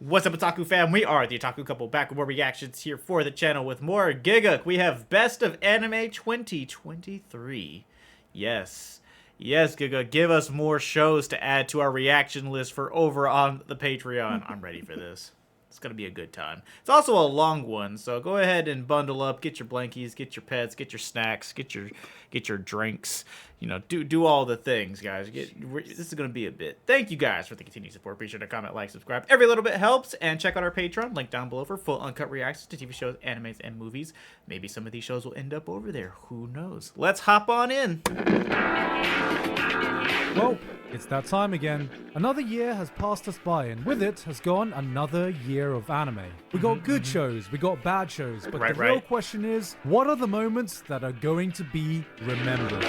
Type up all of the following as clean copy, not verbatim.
What's up, Otaku fam? We are the Otaku Couple back with more reactions here for the channel with more Gigguk. We have Best of Anime 2023. Yes, Gigguk, give us more shows to add to our reaction list for over on the Patreon. I'm ready for this. It's gonna be a good time. It's also a long one, so go ahead and bundle up. Get your blankies, get your pets, get your snacks, get your drinks. You know, do all the things, guys. This is gonna be a bit. Thank you guys for the continued support. Be sure to comment, like, subscribe. Every little bit helps. And check out our Patreon, link down below for full uncut reactions to TV shows, animes, and movies. Maybe some of these shows will end up over there. Who knows? Let's hop on in. Well, it's that time again. Another year has passed us by, and with it has gone another year of anime. We got good shows, we got bad shows, but the real question is, what are the moments that are going to be remembered?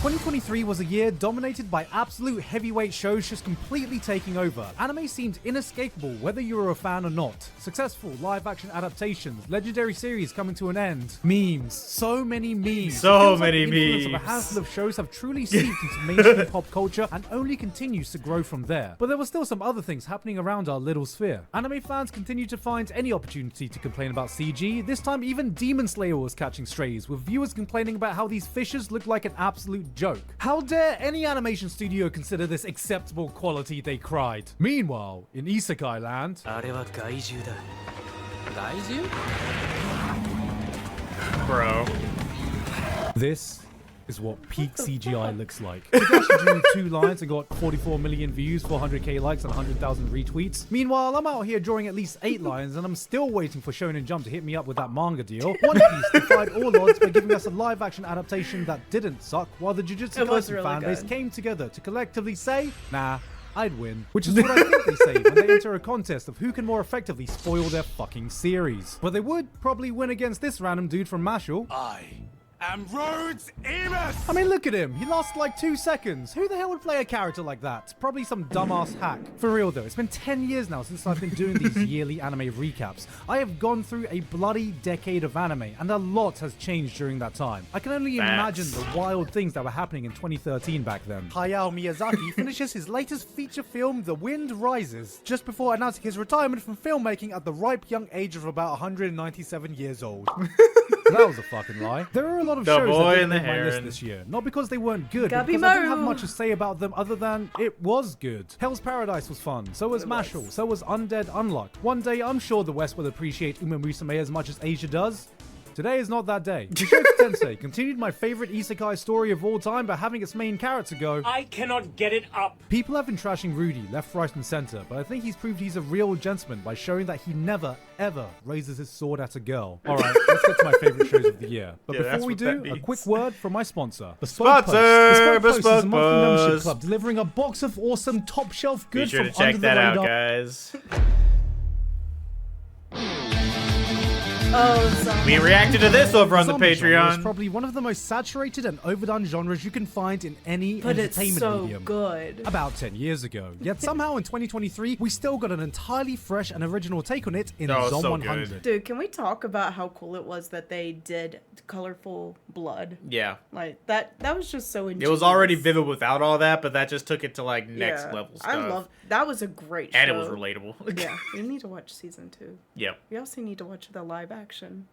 2023 was a year dominated by absolute heavyweight shows just completely taking over. Anime seemed inescapable whether you were a fan or not. Successful live-action adaptations, legendary series coming to an end, memes, so many memes. So many the influence memes. of a handful of shows have truly seeped into mainstream pop culture and only continues to grow from there. But there were still some other things happening around our little sphere. Anime fans continue to find any opportunity to complain about CG. This time even Demon Slayer was catching strays, with viewers complaining about how these fishes look like an absolute joke. How dare any animation studio consider this acceptable quality, they cried. Meanwhile, in Isekai land, Bro. this is what peak CGI looks like. Higashi drew 2 lines and got 44 million views, 400k likes, and 100,000 retweets. Meanwhile, I'm out here drawing at least 8 lines, and I'm still waiting for Shonen Jump to hit me up with that manga deal. One Piece defied all odds by giving us a live-action adaptation that didn't suck, while the Jujutsu Kaisen fanbase came together to collectively say, nah, I'd win. Which is what I think they say when they enter a contest of who can more effectively spoil their fucking series. But they would probably win against this random dude from Mashal. I'm Rhodes Amos! I mean, look at him. He lasted like 2 seconds. Who the hell would play a character like that? Probably some dumbass hack. For real though, it's been 10 years now since I've been doing these yearly anime recaps. I have gone through a bloody decade of anime, and a lot has changed during that time. I can only imagine the wild things that were happening in 2013 back then. Hayao Miyazaki finishes his latest feature film, The Wind Rises, just before announcing his retirement from filmmaking at the ripe young age of about 197 years old. That was a fucking lie. There are a lot of shows that didn't make my list this year. Not because they weren't good, but because I didn't have much to say about them other than it was good. Hell's Paradise was fun, so was Mashal, so was Undead Unluck. One day I'm sure the West will appreciate Uma Musume as much as Asia does. Today is not that day. Mushoku Tensei continued my favorite isekai story of all time by having its main character go, I cannot get it up! People have been trashing Rudy left, right, and center, but I think he's proved he's a real gentleman by showing that he never, ever raises his sword at a girl. Alright, let's get to my favorite shows of the year. But before we do, a quick word from my sponsor. Bespoke Post. Bespoke Post is a monthly membership club delivering a box of awesome top shelf goods Be sure from to check under the that radar. out, guys. We reacted to this over on the Zombie genre Patreon. is probably one of the most saturated and overdone genres you can find in any But entertainment it's so medium. good. About 10 years ago. Yet somehow in 2023, we still got an entirely fresh and original take on it in Zom so 100. good. Dude, can we talk about how cool it was that they did colorful blood? Yeah. Like that was just so ingenious. It was already vivid without all that, but that just took it to like next level stuff. I love that was a great show. And it was relatable. Yeah, we need to watch season 2. Yep. We also need to watch the live action.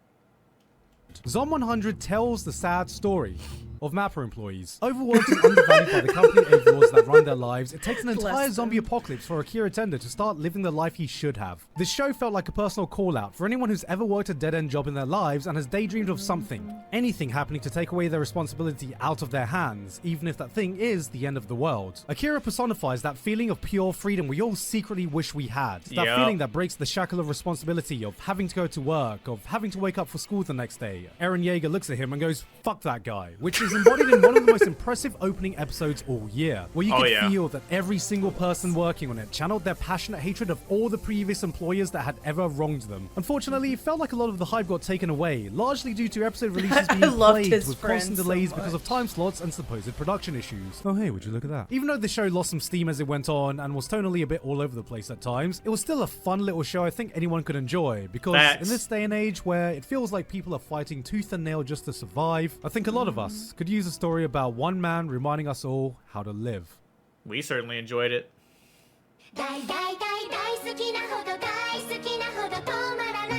Zom 100 tells the sad story of Mappa employees. Overworked and undervalued by the company overlords that run their lives, it takes an entire zombie apocalypse for Akira Tender to start living the life he should have. This show felt like a personal call-out for anyone who's ever worked a dead-end job in their lives and has daydreamed of something, anything happening to take away their responsibility out of their hands, even if that thing is the end of the world. Akira personifies that feeling of pure freedom we all secretly wish we had. That feeling that breaks the shackle of responsibility, of having to go to work, of having to wake up for school the next day. Eren Yeager looks at him and goes, fuck that guy, which is was embodied in one of the most impressive opening episodes all year, where you could feel that every single person working on it channeled their passionate hatred of all the previous employers that had ever wronged them. Unfortunately, it felt like a lot of the hype got taken away, largely due to episode releases being plagued with constant delays because of time slots and supposed production issues. Oh hey, would you look at that? Even though the show lost some steam as it went on and was tonally a bit all over the place at times, it was still a fun little show I think anyone could enjoy, because in this day and age where it feels like people are fighting tooth and nail just to survive, I think a lot of us could use a story about one man reminding us all how to live. We certainly enjoyed it.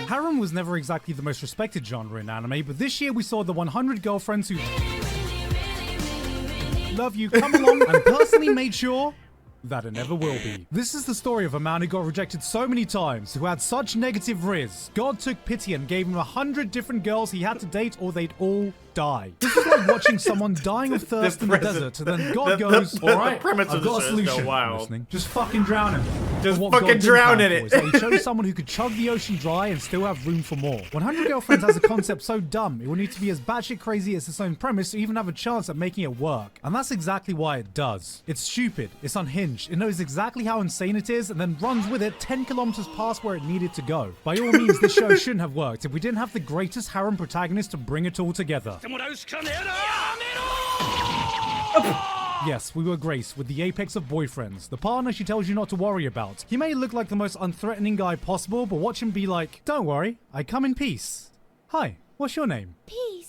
Harem was never exactly the most respected genre in anime, but this year we saw the 100 girlfriends who love you come along and personally made sure that it never will be. This is the story of a man who got rejected so many times, who had such negative riz. God took pity and gave him 100 different girls he had to date or they'd all die. This is like watching someone dying of thirst in the desert, and then God goes, alright, I've got a solution. Listening. Just fucking drown him. Just fucking drown in it. He chose someone who could chug the ocean dry and still have room for more. 100 Girlfriends has a concept so dumb, it will need to be as batshit crazy as its own premise to even have a chance at making it work. And that's exactly why it does. It's stupid, it's unhinged, it knows exactly how insane it is, and then runs with it 10 kilometers past where it needed to go. By all means, this show shouldn't have worked if we didn't have the greatest harem protagonist to bring it all together. Yes, we were graced with the apex of boyfriends, the partner she tells you not to worry about. He may look like the most unthreatening guy possible, but watch him be like, don't worry, I come in peace. Hi, what's your name? Peace.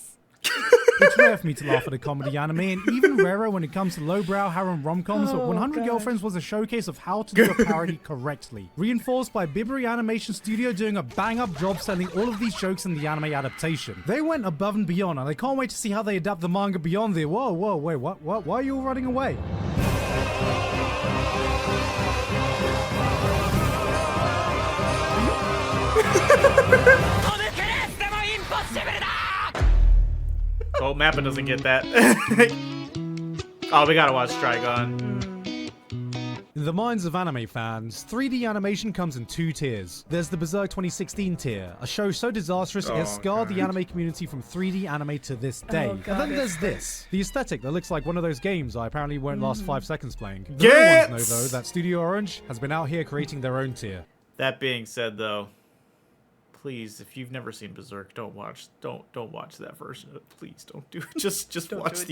It's rare for me to laugh at a comedy anime, and even rarer when it comes to lowbrow harem rom-coms, but 100 Girlfriends was a showcase of how to do a parody correctly. Reinforced by Biberi Animation Studio doing a bang-up job selling all of these jokes in the anime adaptation. They went above and beyond, and I can't wait to see how they adapt the manga beyond the whoa, wait, what? Why are you all running away? Oh, Mappa doesn't get that. Oh, we gotta watch Trigon. In the minds of anime fans, 3D animation comes in two tiers. There's the Berserk 2016 tier, a show so disastrous it has scarred the anime community from 3D anime to this day. And then there's this, the aesthetic that looks like one of those games I apparently won't last 5 seconds playing. The real ones know though that Studio Orange has been out here creating their own tier. That being said though, please, if you've never seen Berserk, don't watch that version. Please don't do it. Just watch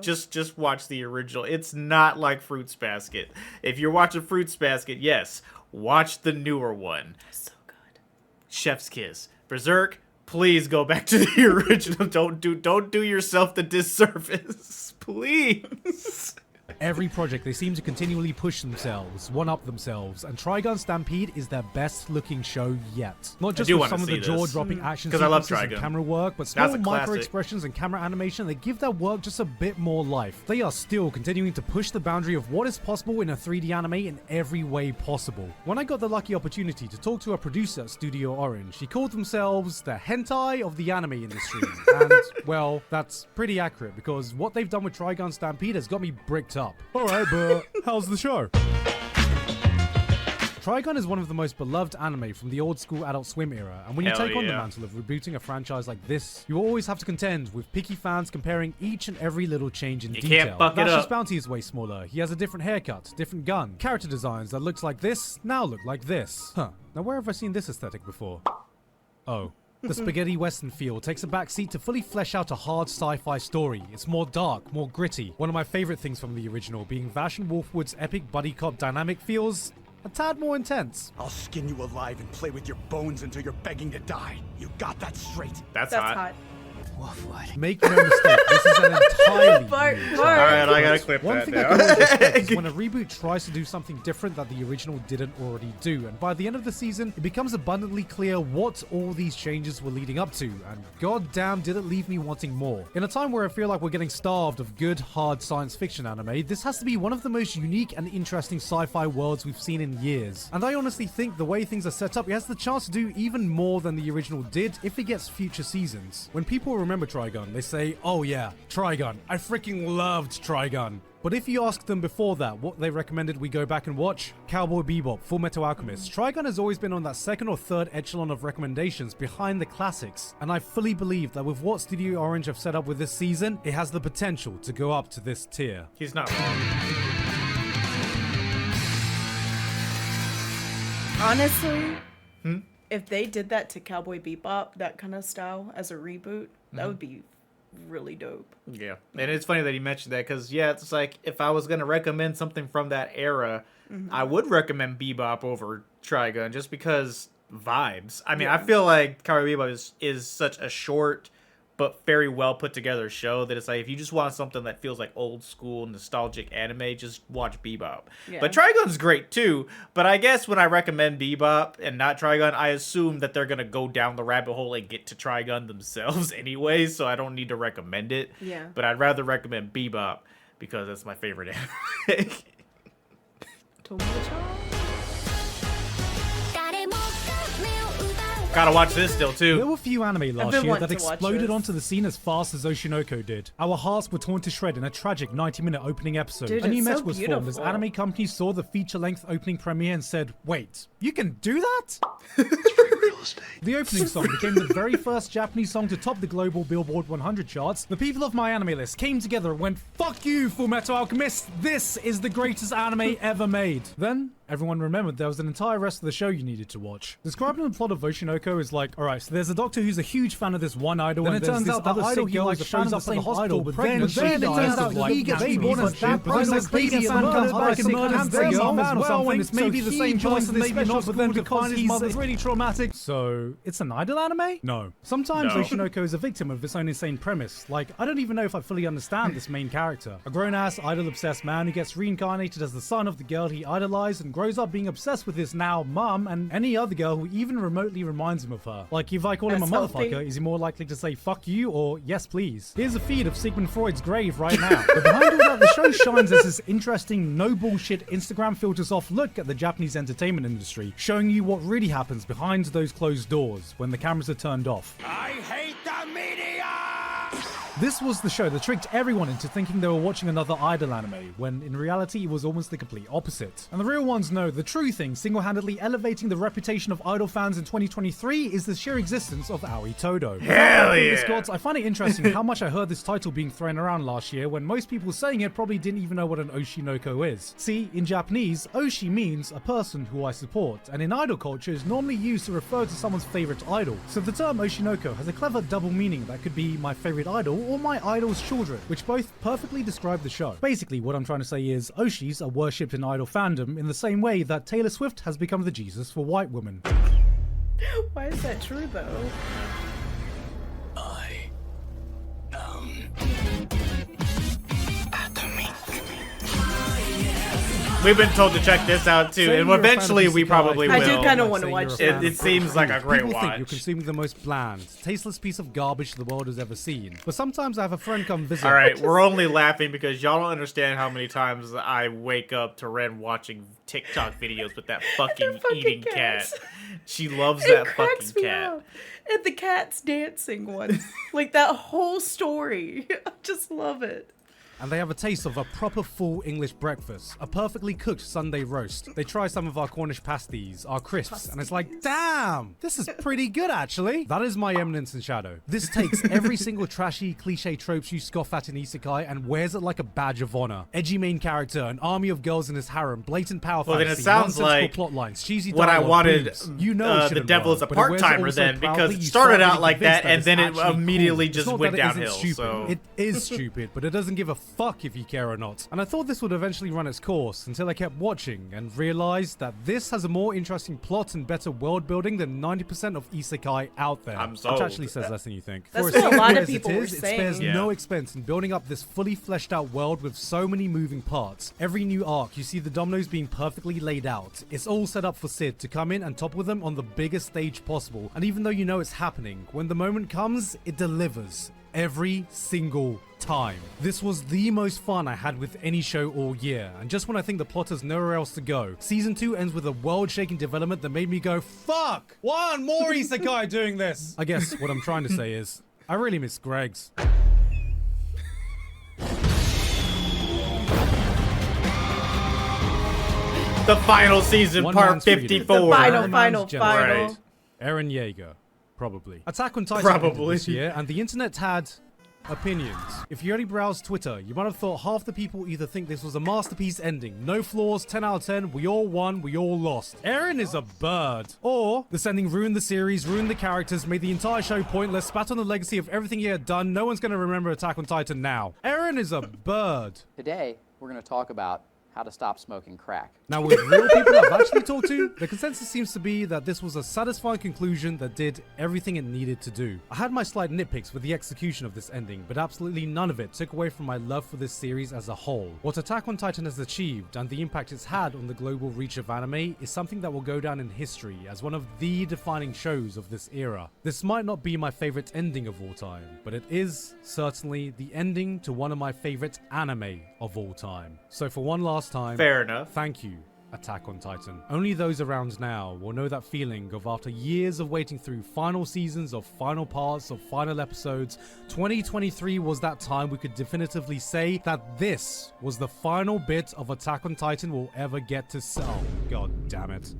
just watch the original. It's not like Fruits Basket. If you're watching Fruits Basket, yes, watch the newer one. So good. Chef's kiss. Berserk, please go back to the original. Don't do yourself the disservice. Please. Every project, they seem to continually push themselves, one-up themselves, and Trigun Stampede is their best-looking show yet. Not just with some of the jaw-dropping action sequences and camera work, but small micro-expressions and camera animation that give their work just a bit more life. They are still continuing to push the boundary of what is possible in a 3D anime in every way possible. When I got the lucky opportunity to talk to a producer at Studio Orange, he called themselves the hentai of the anime industry. And, well, that's pretty accurate, because what they've done with Trigun Stampede has got me bricked up. Alright, but how's the show? Trigun is one of the most beloved anime from the old school Adult Swim era, and when you take on the mantle of rebooting a franchise like this, you always have to contend with picky fans comparing each and every little change in detail. Can't buck it up. Vash's bounty is way smaller, he has a different haircut, different gun, character designs that looks like this, now look like this. Huh, now where have I seen this aesthetic before? Oh. The spaghetti western feel takes a backseat to fully flesh out a hard sci-fi story. It's more dark, more gritty. One of my favorite things from the original being Vash and Wolfwood's epic buddy cop dynamic feels a tad more intense. I'll skin you alive and play with your bones until you're begging to die. You got that straight. That's hot. Make no mistake, this is an entirely Alright, I gotta clip One that thing now. I can always respect is when a reboot tries to do something different that the original didn't already do, and by the end of the season, it becomes abundantly clear what all these changes were leading up to, and goddamn did it leave me wanting more. In a time where I feel like we're getting starved of good, hard science fiction anime, this has to be one of the most unique and interesting sci-fi worlds we've seen in years. And I honestly think the way things are set up, it has the chance to do even more than the original did if it gets future seasons. When people remember remember Trigun, they say, oh yeah, Trigun. I freaking loved Trigun. But if you ask them before that what they recommended we go back and watch, Cowboy Bebop, Full Metal Alchemist, Trigun has always been on that second or third echelon of recommendations behind the classics. And I fully believe that with what Studio Orange have set up with this season, it has the potential to go up to this tier. He's not wrong. Honestly, if they did that to Cowboy Bebop, that kind of style as a reboot, that would be really dope. Yeah, and it's funny that he mentioned that because, yeah, it's like if I was going to recommend something from that era, I would recommend Bebop over Trigun just because vibes. I mean, I feel like Cowboy Bebop is such a short but very well put together show that it's like if you just want something that feels like old school nostalgic anime, just watch Bebop. Yeah. But Trigun's great too. But I guess when I recommend Bebop and not Trigun, I assume that they're gonna go down the rabbit hole and get to Trigun themselves anyway, so I don't need to recommend it. Yeah. But I'd rather recommend Bebop because that's my favorite anime. Gotta watch this still too. There were few anime last been year wanting that to watch exploded this. onto the scene as fast as Oshinoko did. Our hearts were torn to shred in a tragic 90-minute opening episode. Dude, a new it's so mess was formed as beautiful. anime companies saw the feature-length opening premiere and said, wait, you can do that? The opening song became the very first Japanese song to top the global Billboard 100 charts. The people of my anime list came together and went, fuck you, Full Metal Alchemist, this is the greatest anime ever made. Then, everyone remembered there was an entire rest of the show you needed to watch. Describing the plot of Oshinoko is like, alright, so there's a doctor who's a huge fan of this one idol, then and it there's turns this out the other idol sick he girl likes is shows shows up up in in the hospital, but pregnant, then it turns out he gets born as that person's baby son comes back and murders their mom as well, and it's maybe the same person, maybe not, but then because his mother's really traumatic. So, it's an idol anime? No. Sometimes No. Oshinoko is a victim of its own insane premise. Like, I don't even know if I fully understand this main character. A grown-ass, idol-obsessed man who gets reincarnated as the son of the girl he idolized and grows up being obsessed with his now mum and any other girl who even remotely reminds him of her. Like, if I call him a That's motherfucker, healthy. is he more likely to say fuck you or yes please? Here's a feed of Sigmund Freud's grave right now. But behind all that, the show shines as this interesting, no bullshit Instagram filters off look at the Japanese entertainment industry, showing you what really happens behind those closed doors when the cameras are turned off. I hate the media! This was the show that tricked everyone into thinking they were watching another idol anime, when in reality it was almost the complete opposite. And the real ones know the true thing single-handedly elevating the reputation of idol fans in 2023 is the sheer existence of Aoi Todo. Hell yeah! Scots, I find it interesting how much I heard this title being thrown around last year when most people saying it probably didn't even know what an Oshinoko is. See, in Japanese, Oshi means a person who I support, and in idol culture is normally used to refer to someone's favorite idol. So the term Oshinoko has a clever double meaning that could be my favorite idol or my idol's children, which both perfectly describe the show. Basically, what I'm trying to say is Oshis are worshipped in idol fandom in the same way that Taylor Swift has become the Jesus for white women. Why is that true, though? We've been told to check this out too, Say and you're a fan of eventually we Isekai, probably I will. do kinda Like, wanna say watch you're a that. fan It of seems like a great People think you're watch. consuming the most bland, tasteless piece of garbage the world has ever seen. But sometimes I have a friend come visit. All right, we're only laughing because y'all don't understand how many times I wake up to Ren watching TikTok videos with that fucking fucking eating cats. cat. She loves It that cracks fucking me cat. up. And the cat's dancing one. Like that whole story. I just love it. And they have a taste of a proper full English breakfast, a perfectly cooked Sunday roast. They try some of our Cornish pasties, our crisps, and it's like, damn, this is pretty good actually. That is my Eminence in Shadow. This takes every single trashy cliche tropes you scoff at in Isekai and wears it like a badge of honor. Edgy main character, an army of girls in his harem, blatant power Well, then it fantasy, sounds nonsensical like plot lines, cheesy What I dialogue, wanted, boobs. You know it the shouldn't devil work, is a but it wears it part-timer also then, because proudly. it You started start out getting like that, convinced and it's then it actually immediately cool. just It's not went that it isn't downhill, stupid. so- It is stupid, but it doesn't give a fuck if you care or not. And I thought this would eventually run its course until I kept watching and realized that this has a more interesting plot and better world building than 90% of isekai out there. I'm Which sold. actually says less than you think. That's For what a lot sequel of as it people were is, it spares saying. no Yeah. expense in building up this fully fleshed out world with so many moving parts. Every new arc, you see the dominoes being perfectly laid out. It's all set up for Sid to come in and topple them on the biggest stage possible. And even though you know it's happening, when the moment comes, it delivers. Every single time. This was the most fun I had with any show all year, and just when I think the plot has nowhere else to go, Season 2 ends with a world-shaking development that made me go, fuck! One more isekai doing this! I guess what I'm trying to say is, I really miss Greg's. The final season, One part man's freedom. 54. The final, One final, man's generation. final. Right. Eren Yeager, probably. Attack on Titan Probably. ended this year, and the internet had opinions. If you only browse Twitter, you might have thought half the people either think this was a masterpiece ending, no flaws, 10 out of 10, we all won, we all lost. Eren is a bird. Or, this ending ruined the series, ruined the characters, made the entire show pointless, spat on the legacy of everything he had done, no one's gonna remember Attack on Titan now. Eren is a bird. Today, we're going to talk about how to stop smoking crack. Now, with real people I've actually talked to, the consensus seems to be that this was a satisfying conclusion that did everything it needed to do. I had my slight nitpicks with the execution of this ending, but absolutely none of it took away from my love for this series as a whole. What Attack on Titan has achieved and the impact it's had on the global reach of anime is something that will go down in history as one of the defining shows of this era. This might not be my favorite ending of all time, but it is certainly the ending to one of my favorite anime of all time. So for one last time, Fair enough. thank you, Attack on Titan. Only those around now will know that feeling of after years of waiting through final seasons of final parts of final episodes, 2023 was that time we could definitively say that this was the final bit of Attack on Titan we'll ever get to sell. God damn it.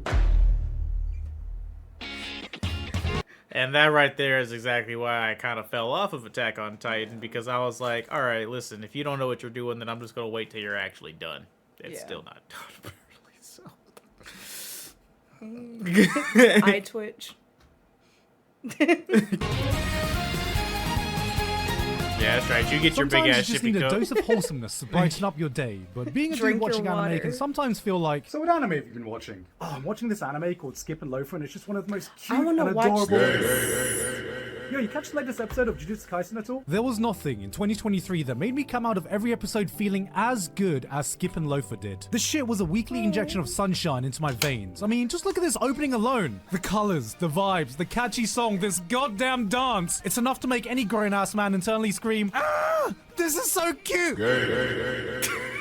And that right there is exactly why I kind of fell off of Attack on Titan, because I was like, all right, listen, if you don't know what you're doing, then I'm just going to wait till you're actually done. It's Yeah. still not done, apparently, so. I twitch. Yeah, that's right. You get your Sometimes big ass you just shippy need a cup. dose of wholesomeness to brighten up your day, but being a dude Drink your watching anime water. can sometimes feel like, So what anime have you been watching? Oh, I'm watching this anime called Skip and Loafer, and it's just one of the most cute I want and to watch adorable. this. Yo, you catch the latest episode of Jujutsu Kaisen at all? there was nothing in 2023 that made me come out of every episode feeling as good as Skip and Loafer did. This shit was a weekly injection of sunshine into my veins. I mean, just look at this opening alone. The colors, the vibes, the catchy song, this goddamn dance. It's enough to make any grown-ass man internally scream, "Ah! This is so cute!"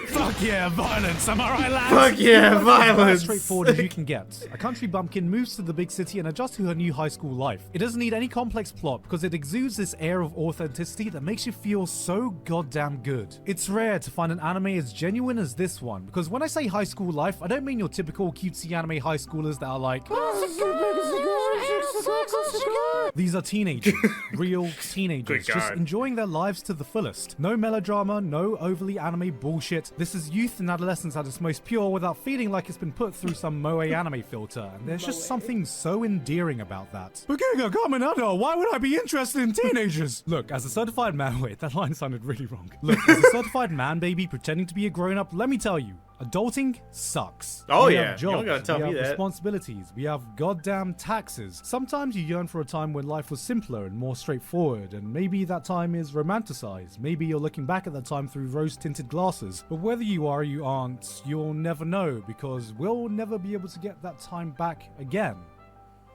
Fuck yeah, violence, am I right, lads? Fuck yeah, As violence. straightforward as you can get. A country bumpkin moves to the big city and adjusts to her new high school life. It doesn't need any complex plot because it exudes this air of authenticity that makes you feel so goddamn good. It's rare to find an anime as genuine as this one, because when I say high school life, I don't mean your typical cutesy anime high schoolers that are like, these are teenagers, real teenagers, Good just God. enjoying their lives to the fullest. No melodrama, no overly anime bullshit. This is youth and adolescence at its most pure without feeling like it's been put through some moe anime filter, and there's just something so endearing about that. But Gigguk, I'm an adult, why would I be interested in teenagers? Look, as a certified man, wait, that line sounded really wrong. Look, as a certified man baby pretending to be a grown-up, let me tell you, adulting sucks. Oh, We yeah. have You don't jobs, gotta tell we me have that. responsibilities, we have goddamn taxes. Sometimes you yearn for a time when life was simpler and more straightforward, and maybe that time is romanticized. Maybe you're looking back at that time through rose-tinted glasses. But whether you are or you aren't, you'll never know, because we'll never be able to get that time back again.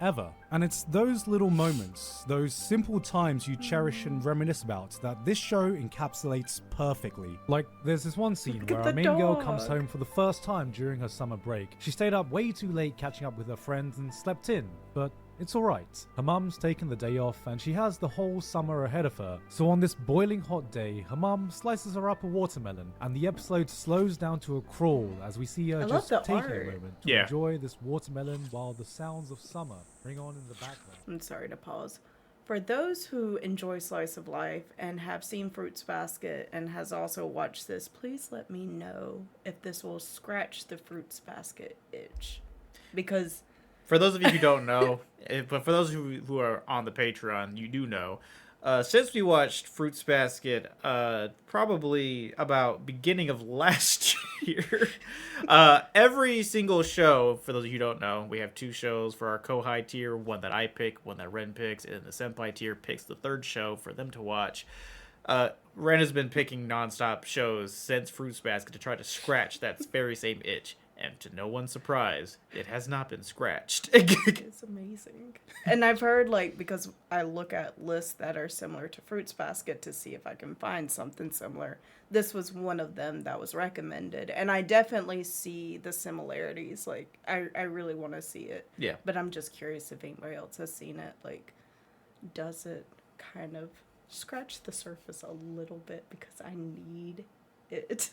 Ever. And it's those little moments, those simple times you cherish and reminisce about, that this show encapsulates perfectly. Like, there's this one scene Look where at our the main girl comes dog. home for the first time during her summer break. She stayed up way too late catching up with her friends and slept in, but it's alright. Her mum's taken the day off and she has the whole summer ahead of her. So on this boiling hot day, her mum slices her up a watermelon and the episode slows down to a crawl as we see her I love just the taking art. a moment to Yeah. enjoy this watermelon while the sounds of summer ring on in the background. I'm sorry to pause. For those who enjoy Slice of Life and have seen Fruits Basket and has also watched this, please let me know if this will scratch the Fruits Basket itch. Because For those of you who don't know, but for those who are on the Patreon, you do know. Since we watched Fruits Basket, probably about beginning of last year, every single show, for those of you who don't know, we have two shows for our Kohai tier, one that I pick, one that Ren picks, and the Senpai tier picks the third show for them to watch. Ren has been picking nonstop shows since Fruits Basket to try to scratch that very same itch. And to no one's surprise, it has not been scratched. it's amazing. And I've heard, like, because I look at lists that are similar to Fruits Basket to see if I can find something similar. This was one of them that was recommended. And I definitely see the similarities. Like, I really want to see it. Yeah. But I'm just curious if anybody else has seen it. Like, does it kind of Scratch the surface a little bit because I need it.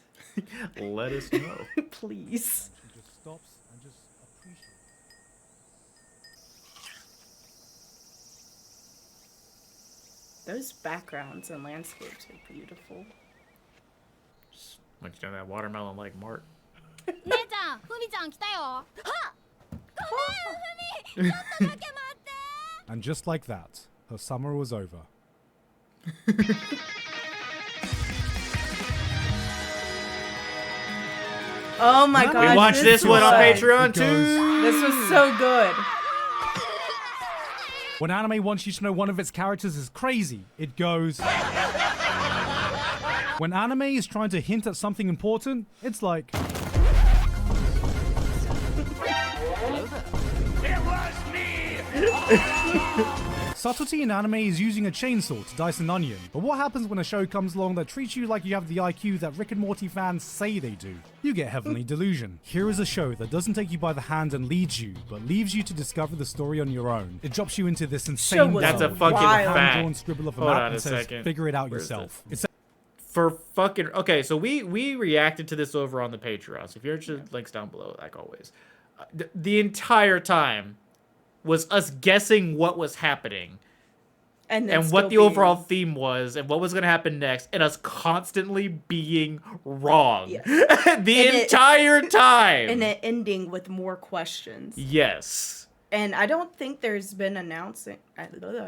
Let us know. Please. She just stops and just appreciates. Those backgrounds and landscapes are beautiful. Just went down that watermelon like Mart. 姉ちゃん、ふみちゃん来たよ。はっ。ごめん、ふみ。ちょっとだけ待って。 And just like that, her summer was over. Oh my god. We watched this one on good. Patreon It too. goes- This was so good. When anime wants you to know one of its characters is crazy, it goes. When anime is trying to hint at something important, it's like. Subtlety in anime is using a chainsaw to dice an onion, but what happens when a show comes along that treats you like you have the IQ that Rick and Morty fans say they do? You get Heavenly Delusion. Here is a show that doesn't take you by the hand and leads you, but leaves you to discover the story on your own. It drops you into this insane Show world. was That's a with fucking hand-drawn fact. scribble of a Hold map on and a says, second. figure it out Where is yourself. it? It's For fucking okay, so we reacted to this over on the Patreon. So if you're interested, links down below, like always. The entire time was us guessing what was happening And and what the overall theme was and what was going to happen next, and us constantly being wrong Yes. the entire time. And it ending with more questions. Yes. And I don't think there's been announcing. I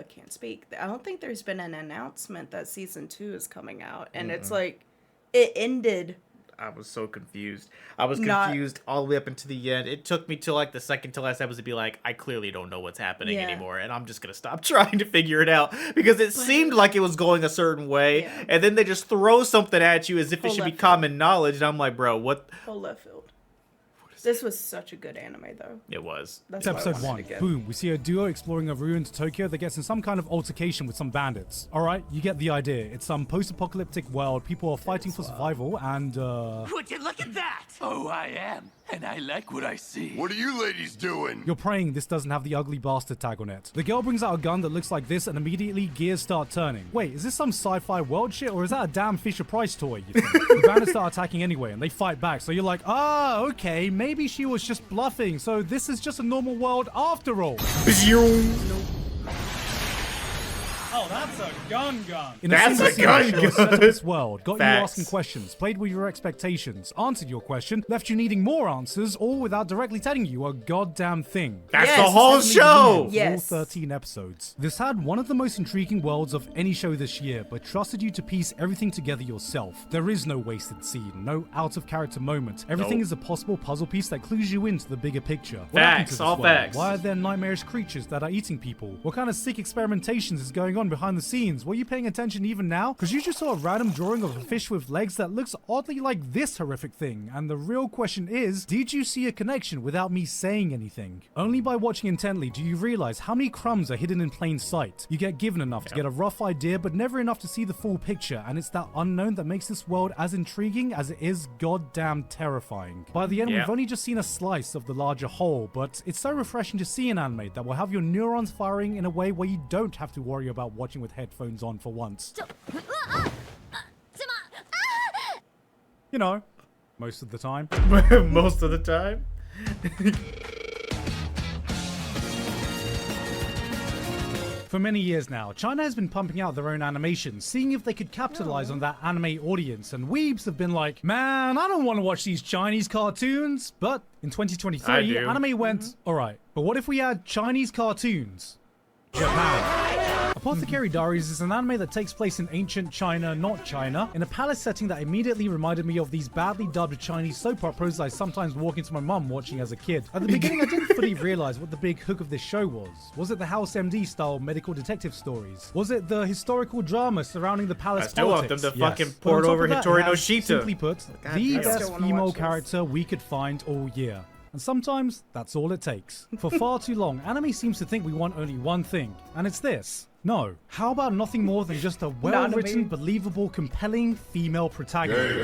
can't speak. I don't think there's been an announcement that season 2 is coming out. And it's like, it ended. I was so confused. I was Not- confused all the way up into the end. It took me to like the second to last episode to be like, I clearly don't know what's happening Yeah. anymore, and I'm just gonna stop trying to figure it out because it seemed like it was going a certain way, Yeah. and then they just throw something at you as if it Full should be left common knowledge, and I'm like, bro, what? Whole left field. This was such a good anime, though. It was. That's It's why I episode wanted 1. to get. Boom. We see a duo exploring a ruined Tokyo that gets in some kind of altercation with some bandits. Alright, you get the idea. It's some post-apocalyptic world. People are fighting for survival and, Would you look at that? Oh, I am. And I like what I see. What are you ladies doing? you're praying this doesn't have the ugly bastard tag on it. The girl brings out a gun that looks like this and immediately gears start turning. Wait, is this some sci-fi world shit or is that a damn Fisher-Price toy? You think? The bandits start attacking anyway and they fight back. So you're like, ah, okay, maybe she was just bluffing. So this is just a normal world after all. Oh, that's a gun. In That's single a gun scene, show set gun. up this world, got Facts. you asking questions, played with your expectations, answered your question, left you needing more answers, all without directly telling you a goddamn thing. That's Yes, the whole Heavily show. Delusional, Yes. All 13 episodes. This had one of the most intriguing worlds of any show this year, but trusted you to piece everything together yourself. There is no wasted scene, no out-of-character moment. Everything Nope. is a possible puzzle piece that clues you into the bigger picture. What happened to Facts, this all world? facts. Why are there nightmarish creatures that are eating people? What kind of sick experimentations is going on behind the scenes? Were you paying attention even now? Because you just saw a random drawing of a fish with legs that looks oddly like this horrific thing. And the real question is, did you see a connection without me saying anything? Only by watching intently do you realize how many crumbs are hidden in plain sight. You get given enough to get a rough idea, but never enough to see the full picture. And it's that unknown that makes this world as intriguing as it is goddamn terrifying. By the end, Yeah. we've only just seen a slice of the larger whole, but it's so refreshing to see an anime that will have your neurons firing in a way where you don't have to worry about watching with headphones on for once. うわああちまあ You know, most of the time. Most of the time. For many years now, China has been pumping out their own animations, seeing if they could capitalize on that anime audience, and weebs have been like, man, I don't want to watch these Chinese cartoons. But in I 2023, do. anime went, alright, but what if we add Chinese cartoons? Japan. Apothecary Diaries is an anime that takes place in ancient China, not China, in a palace setting that immediately reminded me of these badly dubbed Chinese soap operas I sometimes walk into my mum watching as a kid. At the beginning, I didn't fully realize what the big hook of this show was. Was it the House MD style medical detective stories? Was it the historical drama surrounding the palace I still want politics? them to fucking But pour on it top over of that, Hitori it no has, Shito. simply put, God the damn. best Still wanna female watch this. character we could find all year. And sometimes that's all it takes. For far too long, anime seems to think we want only one thing, and it's this. No. How about nothing more than just a well-written, Anime. believable, compelling female protagonist?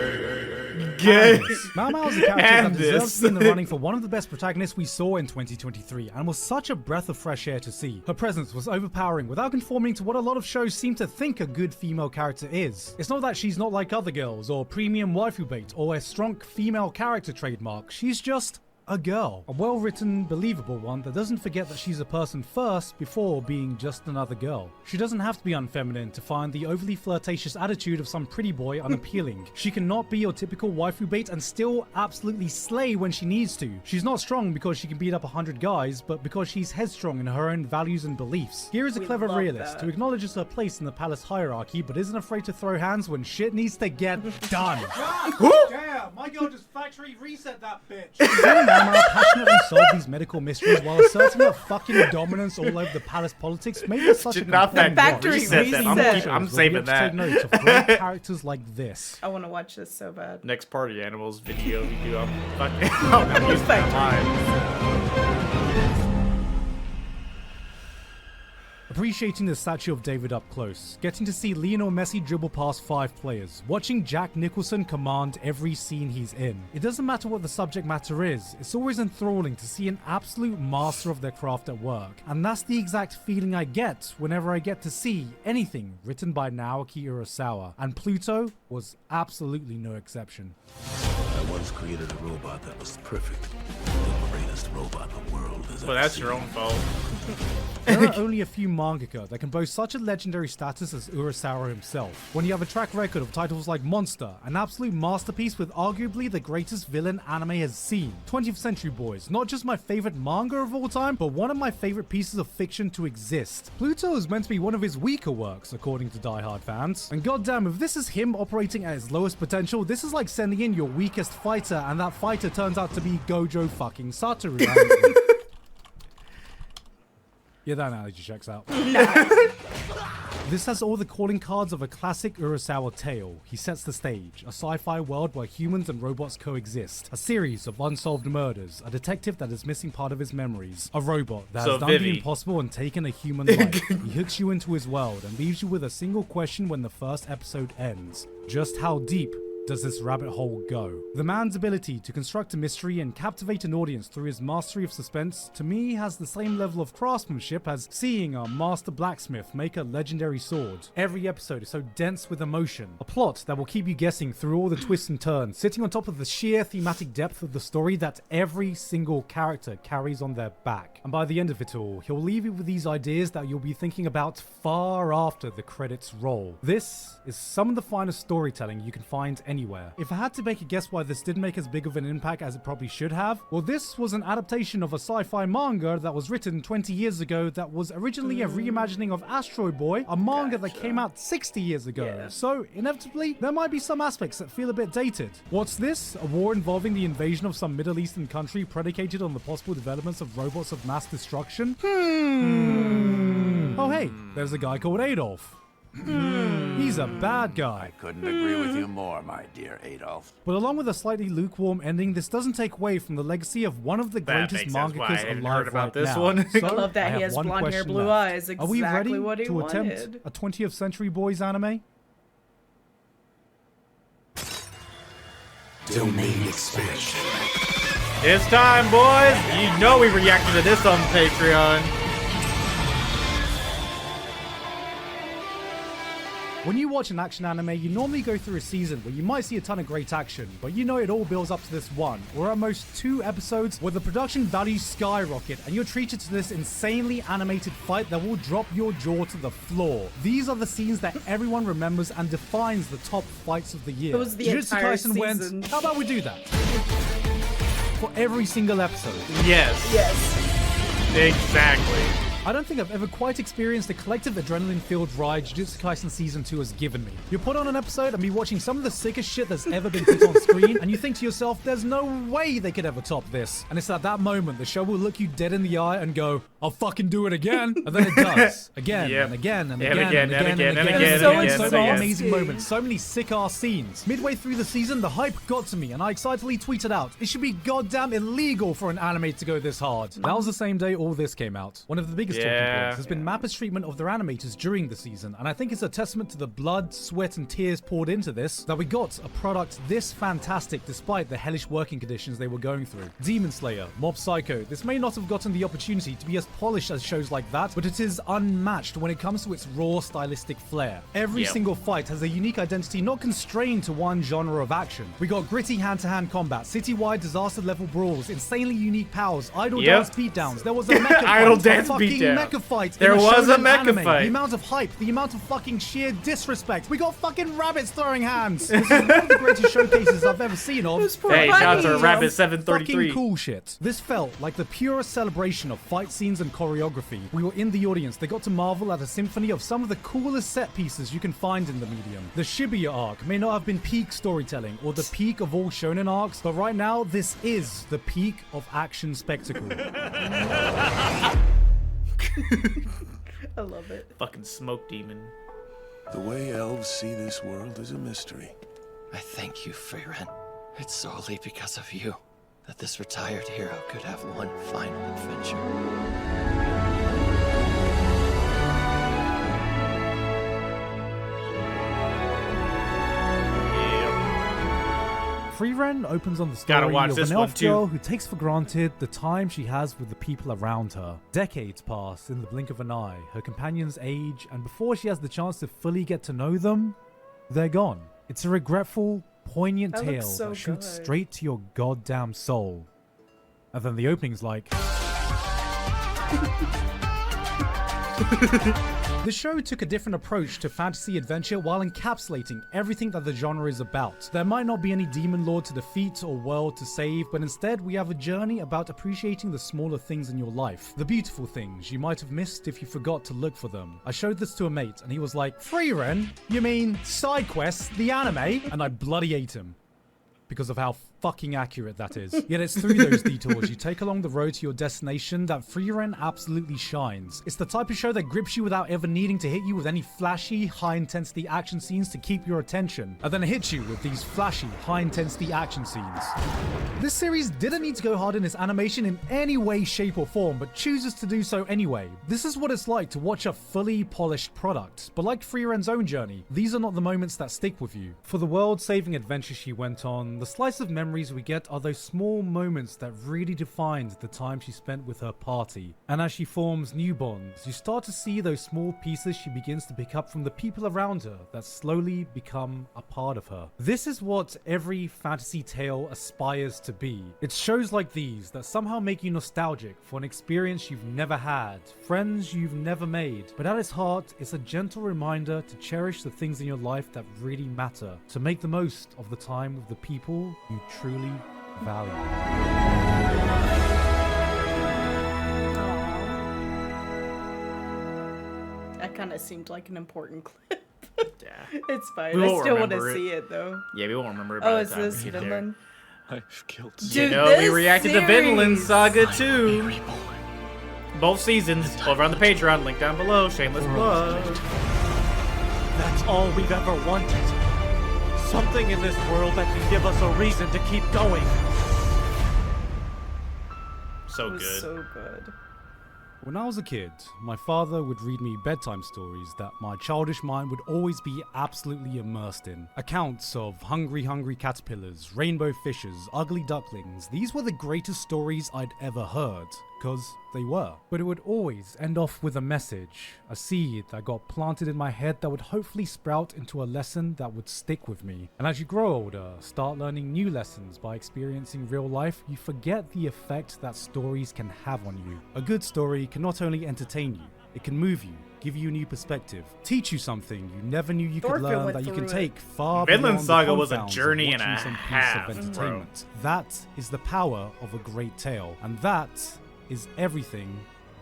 Gay. Mao Mao is a character And that deserves this. to be in the running for one of the best protagonists we saw in 2023, and was such a breath of fresh air to see. Her presence was overpowering without conforming to what a lot of shows seem to think a good female character is. It's not that she's not like other girls, or premium waifu bait, or a strong female character trademark. She's just a girl. A well-written, believable one that doesn't forget that she's a person first before being just another girl. She doesn't have to be unfeminine to find the overly flirtatious attitude of some pretty boy unappealing. She cannot be your typical waifu bait and still absolutely slay when she needs to. She's not strong because she can beat up 100 guys, but because she's headstrong in her own values and beliefs. Here is a We clever love realist that. who acknowledges her place in the palace hierarchy, but isn't afraid to throw hands when shit needs to get done. Damn, my girl just factory reset that bitch. Mama passionately solve these medical mysteries while asserting her fucking dominance all over the palace politics made her such a Not that compelling Factory watch. reset that. reset. I'm Shows saving where we that. have to take notes of great characters like this. I want to watch this so bad. Next Party Animals video we do. I'm fucking. I'm using that line. Appreciating the statue of David up close, getting to see Lionel Messi dribble past 5 players, watching Jack Nicholson command every scene he's in. It doesn't matter what the subject matter is, it's always enthralling to see an absolute master of their craft at work. And that's the exact feeling I get whenever I get to see anything written by Naoki Urasawa, and Pluto was absolutely no exception. I once created a robot that was perfect. The greatest robot the world has Well, ever that's seen. your own fault. There are only a few mangaka that can boast such a legendary status as Urasawa himself. When you have a track record of titles like Monster, an absolute masterpiece with arguably the greatest villain anime has seen. 20th Century Boys, not just my favorite manga of all time, but one of my favorite pieces of fiction to exist. Pluto is meant to be one of his weaker works, according to diehard fans. And goddamn, if this is him operating at his lowest potential, this is like sending in your weakest fighter, and that fighter turns out to be Gojo fucking Satoru. honestly. Yeah, that analogy checks out. This has all the calling cards of a classic Urasawa tale. He sets the stage, a sci-fi world where humans and robots coexist, a series of unsolved murders, a detective that is missing part of his memories, a robot that So has done Vivi. the impossible and taken a human life. He hooks you into his world and leaves you with a single question when the first episode ends. Just how deep does this rabbit hole go? The man's ability to construct a mystery and captivate an audience through his mastery of suspense, to me, has the same level of craftsmanship as seeing a master blacksmith make a legendary sword. Every episode is so dense with emotion, a plot that will keep you guessing through all the twists and turns, sitting on top of the sheer thematic depth of the story that every single character carries on their back. And by the end of it all, he'll leave you with these ideas that you'll be thinking about far after the credits roll. This is some of the finest storytelling you can find anywhere. If I had to make a guess why this didn't make as big of an impact as it probably should have, well, this was an adaptation of a sci-fi manga that was written 20 years ago that was originally a reimagining of Astro Boy, a manga that came out 60 years ago. Yeah. So, inevitably, there might be some aspects that feel a bit dated. What's this? A war involving the invasion of some Middle Eastern country predicated on the possible developments of robots of mass destruction? Oh hey, there's a guy called Adolf. He's a bad guy. Couldn't agree with you more, my dear Adolf. But along with a slightly lukewarm ending, this doesn't take away from the legacy of one of the That greatest makes sense why I mangakas hadn't alive heard about right this now. one. So, I love that I he have has one blonde hair, question blue left. eyes. Are we ready Exactly what he to attempt wanted. a 20th Century Boys anime? Domain expansion. It's time, boys. You know we reacted to this on Patreon. When you watch an action anime, you normally go through a season where you might see a ton of great action, but you know it all builds up to this one, or at most 2 episodes where the production values skyrocket and you're treated to this insanely animated fight that will drop your jaw to the floor. These are the scenes that everyone remembers and defines the top fights of the year. It was the Jujutsu entire Kaisen went, season. how about we do that? For every single episode. Yes. Yes. Exactly. I don't think I've ever quite experienced the collective adrenaline-filled ride Jujutsu Kaisen Season 2 has given me. You put on an episode and be watching some of the sickest shit that's ever been put on screen, and you think to yourself, there's no way they could ever top this. And it's at that moment the show will look you dead in the eye and go, I'll fucking do it again. And then it does. Again Yep. and again and And again again, and and again again, and and again. again, So and many again, so and again. amazing moments, so many sick-ass scenes. Midway through the season, the hype got to me and I excitedly tweeted out, it should be goddamn illegal for an anime to go this hard. That was the same day all this came out. One of the biggest talking points has been Mappa's treatment of their animators during the season, and I think it's a testament to the blood, sweat, and tears poured into this that we got a product this fantastic despite the hellish working conditions they were going through. Demon Slayer, Mob Psycho, this may not have gotten the opportunity to be as polished as shows like that, but it is unmatched when it comes to its raw stylistic flair. Every single fight has a unique identity not constrained to one genre of action. We got gritty hand-to-hand combat, citywide disaster-level brawls, insanely unique powers, idle dance beatdowns. There was a mecha Idle fight, dance a fucking beatdown. mecha fight. There in was a shonen mecha anime. fight. The amount of hype, the amount of fucking sheer disrespect. We got fucking rabbits throwing hands. This is one of the greatest showcases I've ever seen of. Hey, shout out to Rabbit Fucking 733. cool shit. This felt like the purest celebration of fight scenes and choreography. We were in the audience. They got to marvel at a symphony of some of the coolest set pieces you can find in the medium. The Shibuya arc may not have been peak storytelling or the peak of all shonen arcs, but right now this is the peak of action spectacle. I love it. Fucking smoke demon. The way elves see this world is a mystery. I thank you, Freyren. It's solely because of you that this retired hero could have one final adventure. Frieren opens on the Gotta story watch of this an one, elf too. girl who takes for granted the time she has with the people around her. Decades pass in the blink of an eye, her companions age, and before she has the chance to fully get to know them, they're gone. It's a regretful, poignant That tale looks so that shoots good. straight to your goddamn soul. And then the opening's like... The show took a different approach to fantasy adventure while encapsulating everything that the genre is about. There might not be any demon lord to defeat or world to save, but instead we have a journey about appreciating the smaller things in your life. The beautiful things you might have missed if you forgot to look for them. I showed this to a mate and he was like, Frieren? You mean side quests, the anime? And I bloody ate him. Because of how fucking accurate that is. Yet it's through those detours you take along the road to your destination that Frieren absolutely shines. It's the type of show that grips you without ever needing to hit you with any flashy, high-intensity action scenes to keep your attention, and then hits you with these flashy, high-intensity action scenes. This series didn't need to go hard in its animation in any way, shape, or form, but chooses to do so anyway. This is what it's like to watch a fully polished product, but like Frieren's own journey, these are not the moments that stick with you. For the world-saving adventure she went on, the slice of memories we get are those small moments that really defined the time she spent with her party. And as she forms new bonds, you start to see those small pieces she begins to pick up from the people around her that slowly become a part of her. This is what every fantasy tale aspires to be. It's shows like these that somehow make you nostalgic for an experience you've never had, friends you've never made, but at its heart, it's a gentle reminder to cherish the things in your life that really matter, to make the most of the time with the people you truly value. That kind of seemed like an important clip. Yeah. It's fine. We I won't still want to remember it. see it though. Yeah, we won't remember it. Oh, by is the time this we get there. Vinland? I've killed Dude, You know, we this reacted to Vinland series. Saga 2. Both seasons over on the Patreon. Link down below. Shameless plug. That's all we've ever wanted. Something in this world that can give us a reason to keep going. So It was good. so good. When I was a kid, my father would read me bedtime stories that my childish mind would always be absolutely immersed in. Accounts of hungry caterpillars, rainbow fishes, ugly ducklings. These were the greatest stories I'd ever heard, because they were. But it would always end off with a message, a seed that got planted in my head that would hopefully sprout into a lesson that would stick with me. And as you grow older, start learning new lessons by experiencing real life, you forget the effect that stories can have on you. A good story can not only entertain you, it can move you, give you a new perspective, teach you something you never knew you could Thorfinn learn went that you can through it. take far Vinland beyond Saga the was a confines of journey and watching a some piece half, of bro. entertainment. That is the power of a great tale, and that is everything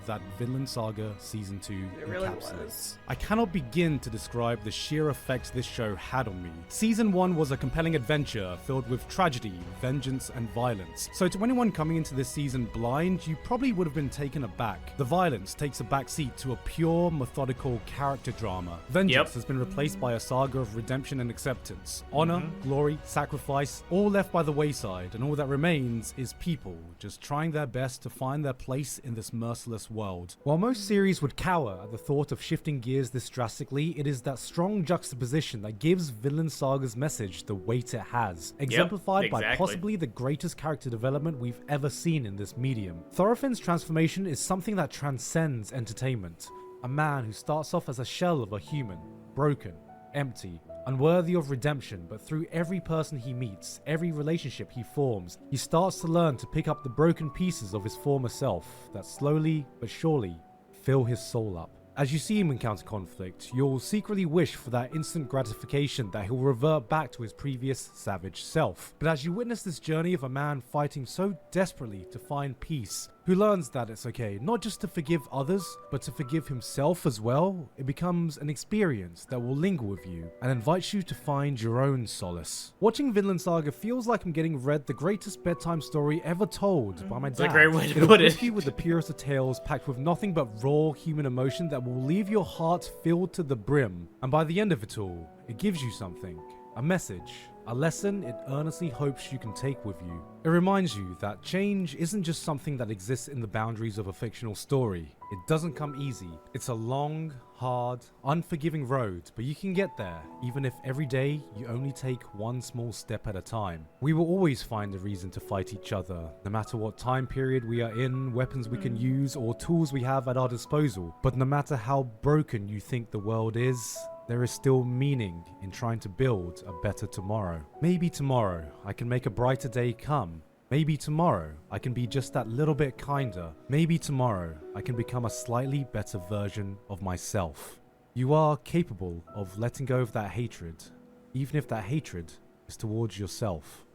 that Vinland Saga Season 2 It really encapsulates. was. I cannot begin to describe the sheer effect this show had on me. Season 1 was a compelling adventure filled with tragedy, vengeance, and violence. So to anyone coming into this season blind, you probably would have been taken aback. The violence takes a backseat to a pure, methodical character drama. Vengeance has been replaced by a saga of redemption and acceptance. Honor, glory, sacrifice, all left by the wayside, and all that remains is people just trying their best to find their place in this merciless world. While most series would cower at the thought of shifting gears this drastically, it is that strong juxtaposition that gives Vinland Saga's message the weight it has, exemplified by possibly the greatest character development we've ever seen in this medium. Thorfinn's transformation is something that transcends entertainment. A man who starts off as a shell of a human, broken, empty, unworthy of redemption, but through every person he meets, every relationship he forms, he starts to learn to pick up the broken pieces of his former self that slowly but surely fill his soul up. As you see him encounter conflict, you'll secretly wish for that instant gratification that he'll revert back to his previous savage self. But as you witness this journey of a man fighting so desperately to find peace, who learns that it's okay not just to forgive others, but to forgive himself as well, it becomes an experience that will linger with you and invites you to find your own solace. Watching Vinland Saga feels like I'm getting read the greatest bedtime story ever told by my dad. That's a great way to It'll put it. grip you with the purest of tales packed with nothing but raw human emotion that will leave your heart filled to the brim. And by the end of it all, it gives you something, a message, a lesson it earnestly hopes you can take with you. It reminds you that change isn't just something that exists in the boundaries of a fictional story. It doesn't come easy. It's a long, hard, unforgiving road, but you can get there, even if every day you only take one small step at a time. We will always find a reason to fight each other, no matter what time period we are in, weapons we can use, or tools we have at our disposal. But no matter how broken you think the world is, there is still meaning in trying to build a better tomorrow. Maybe tomorrow I can make a brighter day come. Maybe tomorrow I can be just that little bit kinder. Maybe tomorrow I can become a slightly better version of myself. You are capable of letting go of that hatred, even if that hatred is towards yourself.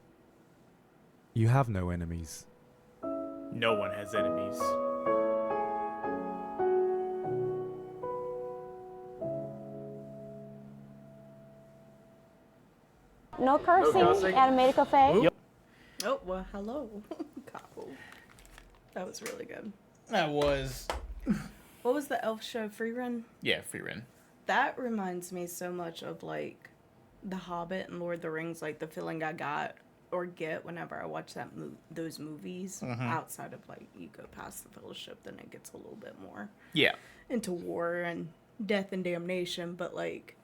You have no enemies. No one has enemies. No cursing, animated cafe. Oh, well, hello, couple. That was really good. That was... What was the elf show, Free Run? Yeah, Free Run. That reminds me so much of, like, The Hobbit and Lord of the Rings, like, the feeling I got or get whenever I watch those movies. Outside of, like, you go past the Fellowship, then it gets a little bit more into war and death and damnation, but, like,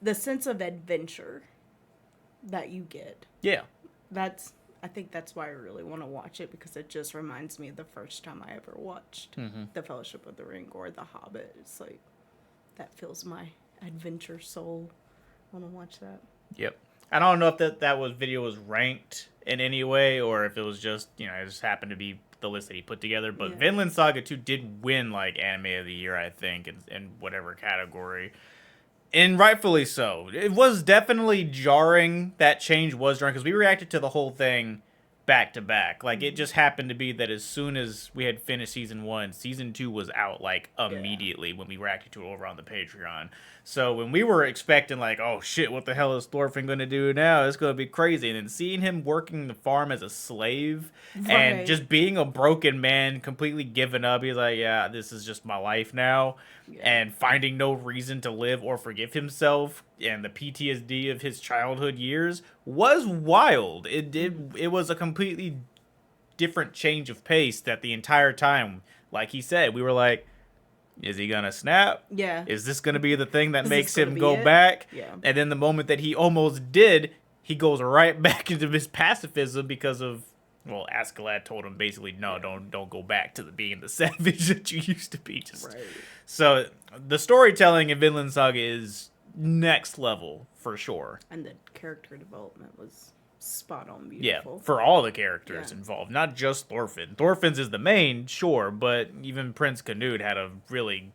the sense of adventure that you get. Yeah. I think that's why I really want to watch it, because it just reminds me of the first time I ever watched The Fellowship of the Ring or The Hobbit. It's like, that fills my adventure soul. I want to watch that. Yep. I don't know if that video was ranked in any way, or if it was just, it just happened to be the list that he put together. But Vinland Saga 2 did win, like, Anime of the Year, I think, in whatever category. And rightfully so. It was definitely jarring. That change was jarring, because we reacted to the whole thing back to back. Like, it just happened to be that as soon as we had finished season 1, season 2 was out, like, immediately when we reacted to it over on the Patreon. So when we were expecting, like, oh shit, what the hell is Thorfinn going to do now? It's going to be crazy. And then seeing him working the farm as a slave and just being a broken man, completely given up. He's like, yeah, this is just my life now. And finding no reason to live or forgive himself, and the PTSD of his childhood years was wild. It was a completely different change of pace that the entire time, like he said, we were like, is he gonna snap? Yeah. Is this gonna be the thing that makes him be go it? back? Yeah. And then the moment that he almost did, he goes right back into his pacifism because of, well, Askeladd told him basically, no, don't go back to being the savage that you used to be. So the storytelling in Vinland Saga is next level for sure. And the character development was spot on beautiful. Yeah, for all the characters involved, not just Thorfinn. Thorfinn's is the main, sure, but even Prince Canute had a really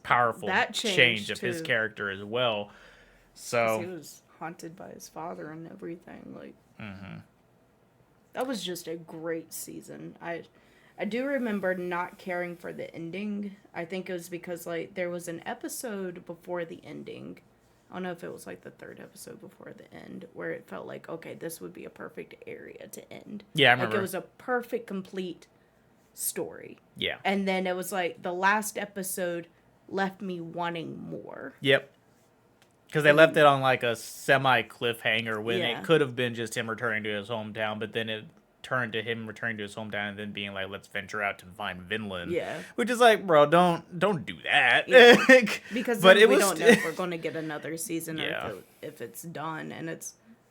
powerful change of his character as well. So he was haunted by his father and everything. Like, that was just a great season. I do remember not caring for the ending. I think it was because, like, there was an episode before the ending. I don't know if it was, like, the third episode before the end, where it felt like, okay, this would be a perfect area to end. Yeah, I remember. Like, it was a perfect, complete story. Yeah. And then it was, like, the last episode left me wanting more. Yep. Because they left it on, like, a semi-cliffhanger when Yeah. it could have been just him returning to his hometown, but then it turned to him returning to his hometown and then being like, let's venture out to find Vinland. Yeah. Which is like, bro, don't do that. Yeah. Because but then it we was don't know if we're going to get another season Yeah. or if it's done. And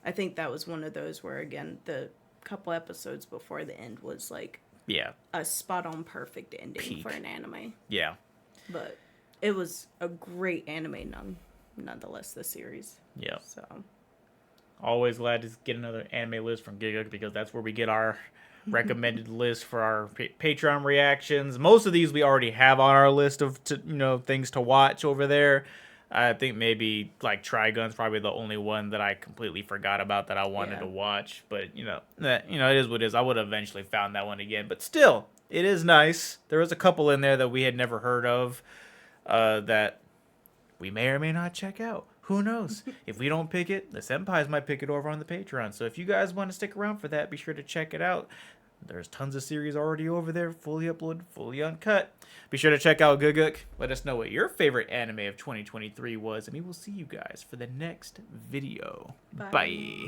I think that was one of those where, again, the couple episodes before the end was like yeah. a spot-on perfect ending Peak. for an anime. Yeah. But it was a great anime nonetheless, this series. Yeah. So Always glad to get another anime list from Gigguk because that's where we get our recommended list for our Patreon reactions. Most of these we already have on our list of things to watch over there. I think maybe like Trigun's probably the only one that I completely forgot about that I wanted to watch. But it is what it is. I would have eventually found that one again. But still, it is nice. There was a couple in there that we had never heard of that we may or may not check out. Who knows? If we don't pick it, the senpais might pick it over on the Patreon. So if you guys want to stick around for that, be sure to check it out. There's tons of series already over there, fully uploaded, fully uncut. Be sure to check out Gigguk. Let us know what your favorite anime of 2023 was, and we will see you guys for the next video. Bye.